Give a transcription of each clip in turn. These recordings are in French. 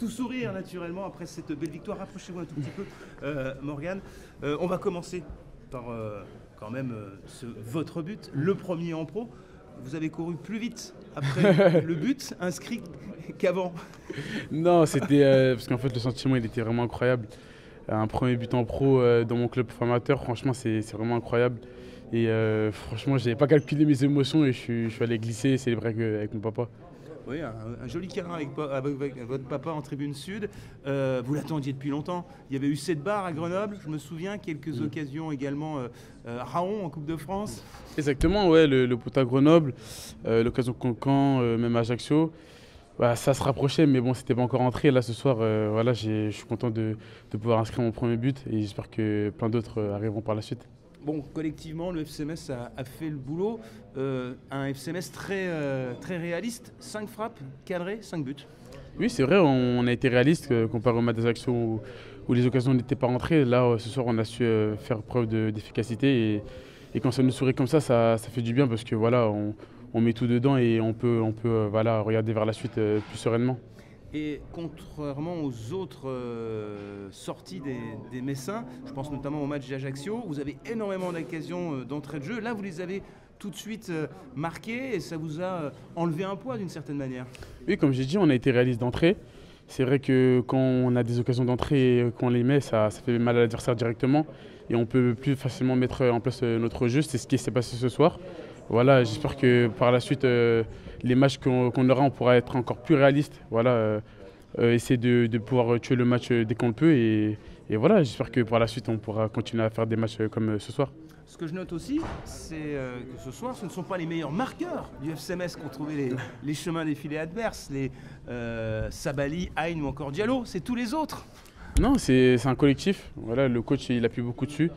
tout sourire naturellement après cette belle victoire. Rapprochez-vous un tout petit peu, Morgane. On va commencer par quand même votre but, le premier en pro. Vous avez couru plus vite après le but inscrit qu'avant. Non, c'était parce qu'en fait le sentiment il était vraiment incroyable. Un premier but en pro dans mon club formateur, franchement c'est vraiment incroyable. Et franchement j'avais pas calculé mes émotions et je suis allé glisser et célébrer avec mon papa. Oui, un joli câlin avec votre papa en tribune sud. Vous l'attendiez depuis longtemps. Il y avait eu cette barre à Grenoble, je me souviens, quelques occasions également à Raon en Coupe de France. Exactement, ouais, le pot à Grenoble, l'occasion Caen, même à Ajaccio. Bah, ça se rapprochait, mais bon, c'était pas encore entré. Là, ce soir, voilà, je suis content de pouvoir inscrire mon premier but et j'espère que plein d'autres arriveront par la suite. Bon, collectivement, le FC Metz a fait le boulot. Un FC Metz très réaliste. 5 frappes cadrées, 5 buts. Oui, c'est vrai, on a été réaliste comparé au match d'Ajaccio où les occasions n'étaient pas rentrées. Là, ce soir, on a su faire preuve d'efficacité et quand ça nous sourit comme ça fait du bien parce que voilà, on met tout dedans et on peut voilà, regarder vers la suite plus sereinement. Et contrairement aux autres sorties des Messins, je pense notamment au match d'Ajaccio, vous avez énormément d'occasions d'entrée de jeu. Là, vous les avez tout de suite marquées et ça vous a enlevé un poids d'une certaine manière. Oui, comme j'ai dit, on a été réaliste d'entrée. C'est vrai que quand on a des occasions d'entrée et qu'on les met, ça fait mal à l'adversaire directement et on peut plus facilement mettre en place notre jeu. C'est ce qui s'est passé ce soir. Voilà, j'espère que par la suite, les matchs qu'on aura, on pourra être encore plus réaliste. Voilà, essayer de pouvoir tuer le match dès qu'on le peut. Et voilà, j'espère que par la suite, on pourra continuer à faire des matchs comme ce soir. Ce que je note aussi, c'est que ce soir, ce ne sont pas les meilleurs marqueurs du FC Metz qui ont trouvé les chemins des filets adverses, les Sabali, Aïn ou encore Diallo, c'est tous les autres. Non, c'est un collectif. Voilà, le coach, il appuie beaucoup dessus.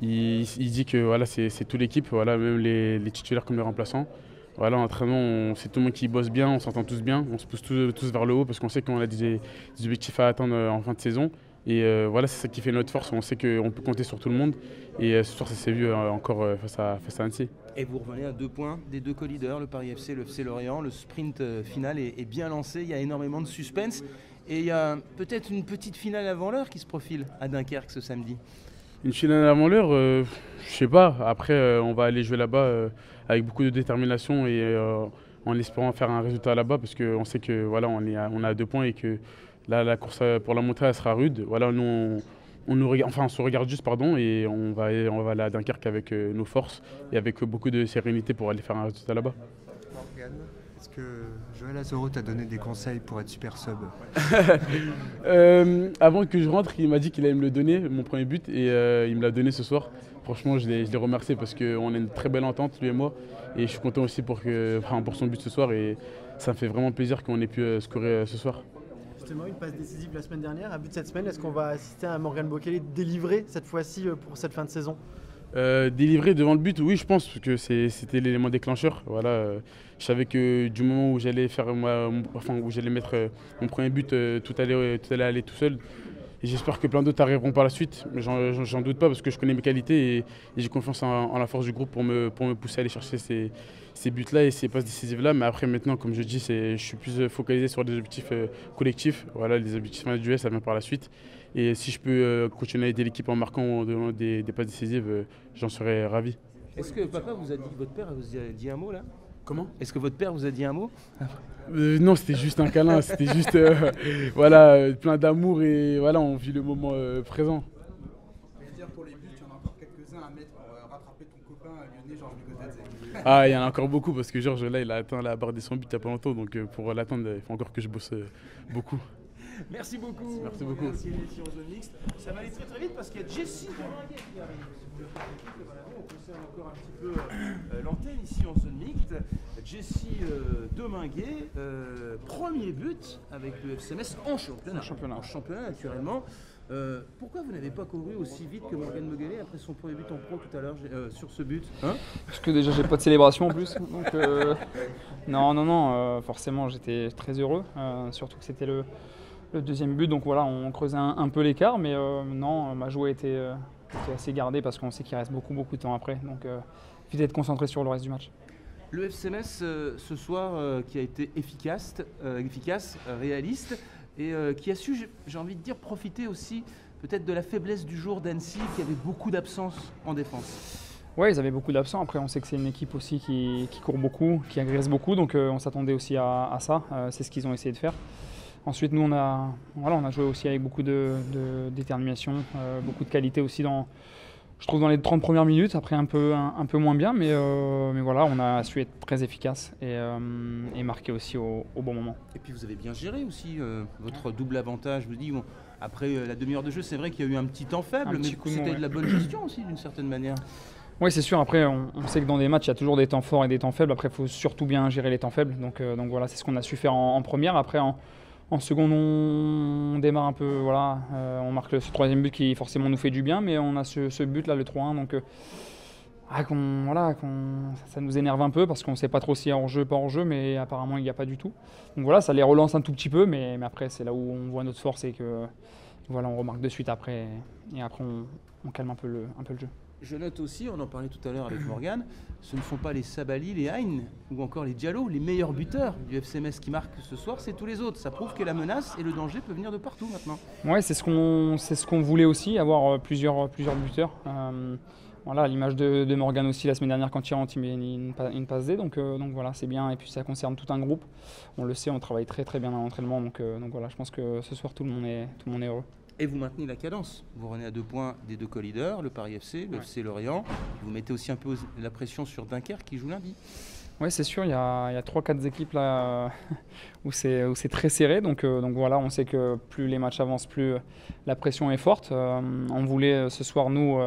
Il dit que voilà, c'est toute l'équipe, voilà, même les titulaires comme les remplaçants. Voilà, en entraînement, c'est tout le monde qui bosse bien, on s'entend tous bien, on se pousse tous vers le haut parce qu'on sait qu'on a des objectifs à atteindre en fin de saison. Et voilà, c'est ça qui fait notre force, on sait qu'on peut compter sur tout le monde. Et ce soir, ça s'est vu encore face à Annecy. Et vous revenez à 2 points des 2 co-leaders, le Paris FC et le FC Lorient. Le sprint final est bien lancé, il y a énormément de suspense. Et il y a peut-être une petite finale avant l'heure qui se profile à Dunkerque ce samedi. Une finale avant l'heure, je sais pas. Après, on va aller jouer là-bas avec beaucoup de détermination et en espérant faire un résultat là-bas parce qu'on sait que voilà, on est à 2 points et que là, la course pour la montée elle sera rude. Voilà, nous, on se regarde juste pardon, et on va aller à Dunkerque avec nos forces et avec beaucoup de sérénité pour aller faire un résultat là-bas. Morgane, est-ce que Joël Azoro t'a donné des conseils pour être super sub? Avant que je rentre, il m'a dit qu'il allait me le donner, mon premier but, et il me l'a donné ce soir. Franchement, je l'ai remercié parce qu'on a une très belle entente, lui et moi, et je suis content aussi pour son but ce soir, et ça me fait vraiment plaisir qu'on ait pu scorer ce soir. Justement, une passe décisive la semaine dernière, un but cette semaine, est-ce qu'on va assister à Morgane Bokele délivré cette fois-ci pour cette fin de saison? Délivré devant le but, oui, je pense que c'était l'élément déclencheur. Voilà, je savais que du moment où j'allais où j'allais mettre mon premier but, tout allait aller tout seul. Et j'espère que plein d'autres arriveront par la suite. Mais j'en doute pas parce que je connais mes qualités et j'ai confiance en la force du groupe pour me pousser à aller chercher ces buts-là et ces passes décisives-là. Mais après, maintenant, comme je dis, je suis plus focalisé sur des objectifs collectifs. Voilà, les objectifs individuels, ça vient par la suite. Et si je peux continuer à aider l'équipe en marquant ou en donnant des passes décisives, j'en serais ravi. Est-ce que votre père vous a dit un mot là? Comment? Est-ce que votre père vous a dit un mot? Non, c'était juste un câlin, c'était juste voilà, plein d'amour et voilà, on vit le moment présent. Je veux dire, pour les buts, il y en a encore quelques-uns à mettre pour rattraper ton copain lyonnais, Georges Nicotadze. Ah, il y en a encore beaucoup parce que Georges, là, il a atteint la barre des 100 buts il n'y a pas longtemps, donc pour l'atteindre, il faut encore que je bosse beaucoup. Merci beaucoup. Merci beaucoup. Merci sur Zone Mixte. Ça va aller très très vite parce qu'il y a Jessie Deminguet qui arrive. On concerne encore un petit peu l'antenne ici en Zone Mixte. Jessie Deminguet, premier but avec le FC Metz en championnat. En championnat naturellement. Pourquoi vous n'avez pas couru aussi vite que Morgane Bokele après son premier but en pro tout à l'heure sur ce but Parce que déjà j'ai pas de célébration en plus. Donc, non, forcément j'étais très heureux. Surtout que c'était le deuxième but, donc voilà, on creusait un peu l'écart, mais non, ma joie était assez gardée parce qu'on sait qu'il reste beaucoup de temps après. Donc vite être concentré sur le reste du match. Le FC Metz ce soir qui a été efficace, réaliste. et qui a su, j'ai envie de dire, profiter aussi peut-être de la faiblesse du jour d'Annecy qui avait beaucoup d'absence en défense. Ouais, ils avaient beaucoup d'absents. Après, on sait que c'est une équipe aussi qui court beaucoup, qui agresse beaucoup, donc on s'attendait aussi à ça. C'est ce qu'ils ont essayé de faire. Ensuite, nous, on a joué aussi avec beaucoup de détermination, beaucoup de qualité aussi je trouve dans les 30 premières minutes. Après, un peu moins bien, mais voilà, on a su être très efficace et marquer aussi au bon moment. Et puis vous avez bien géré aussi votre double avantage. Je vous dis, bon, après la demi-heure de jeu, c'est vrai qu'il y a eu un petit temps faible, mais c'était de la bonne gestion aussi d'une certaine manière. Oui, c'est sûr. Après, on sait que dans des matchs, il y a toujours des temps forts et des temps faibles. Après, il faut surtout bien gérer les temps faibles. Donc voilà, c'est ce qu'on a su faire en première. Après, en seconde, on démarre un peu. Voilà, on marque ce troisième but qui forcément nous fait du bien. Mais on a ce but-là, le 3-1. Donc ça nous énerve un peu parce qu'on ne sait pas trop s'il y a hors-jeu, pas hors-jeu. Mais apparemment, il n'y a pas du tout. Donc voilà, ça les relance un tout petit peu. Mais après, c'est là où on voit notre force et que voilà, on remarque de suite après. Et après, on calme un peu le jeu. Je note aussi, on en parlait tout à l'heure avec Morgane, ce ne sont pas les Sabali, les Hein ou encore les Diallo, les meilleurs buteurs du FC Metz qui marquent ce soir, c'est tous les autres. Ça prouve que la menace et le danger peuvent venir de partout maintenant. Ouais, c'est ce qu'on voulait aussi, avoir plusieurs buteurs. Voilà, à l'image de Morgane aussi la semaine dernière quand il rentre, il met une passe D, donc voilà, c'est bien. Et puis ça concerne tout un groupe. On le sait, on travaille très très bien à l'entraînement, donc voilà, je pense que ce soir tout le monde est heureux. Et vous maintenez la cadence. Vous revenez à 2 points des 2 co-leaders, le Paris FC, le FC Lorient. Vous mettez aussi un peu la pression sur Dunkerque qui joue lundi. Oui, c'est sûr, il y a 3-4 équipes là où c'est très serré. Donc voilà, on sait que plus les matchs avancent, plus la pression est forte. On voulait ce soir, nous,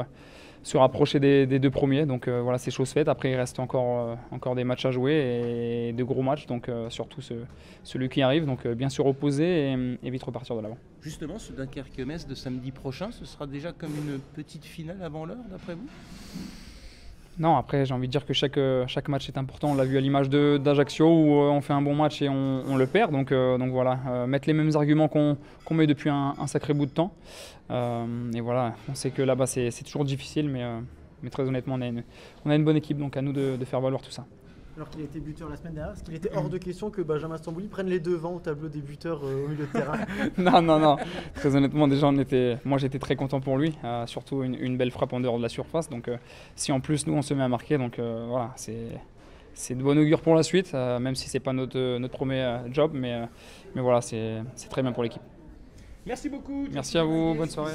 se rapprocher des 2 premiers. Donc voilà, c'est chose faite. Après, il reste encore des matchs à jouer et de gros matchs. Donc surtout celui qui arrive. Donc bien se reposer et vite repartir de l'avant. Justement, ce Dunkerque-Metz de samedi prochain, ce sera déjà comme une petite finale avant l'heure, d'après vous ? Non, après, j'ai envie de dire que chaque match est important. On l'a vu à l'image d'Ajaccio où on fait un bon match et on le perd. Donc voilà, mettre les mêmes arguments qu'on met depuis un sacré bout de temps. Et voilà, on sait que là-bas, c'est toujours difficile, mais très honnêtement, on a une bonne équipe, donc à nous de faire valoir tout ça. Alors qu'il a été buteur la semaine dernière, est-ce qu'il était hors de question que Benjamin Stambouli prenne les devants au tableau des buteurs au milieu de terrain? Non. Très honnêtement, déjà, moi j'étais très content pour lui. Surtout une belle frappe en dehors de la surface. Donc si en plus nous on se met à marquer, donc voilà, c'est de bon augure pour la suite, même si c'est pas notre premier job, mais voilà, c'est très bien pour l'équipe. Merci beaucoup. Merci à vous, bonne soirée.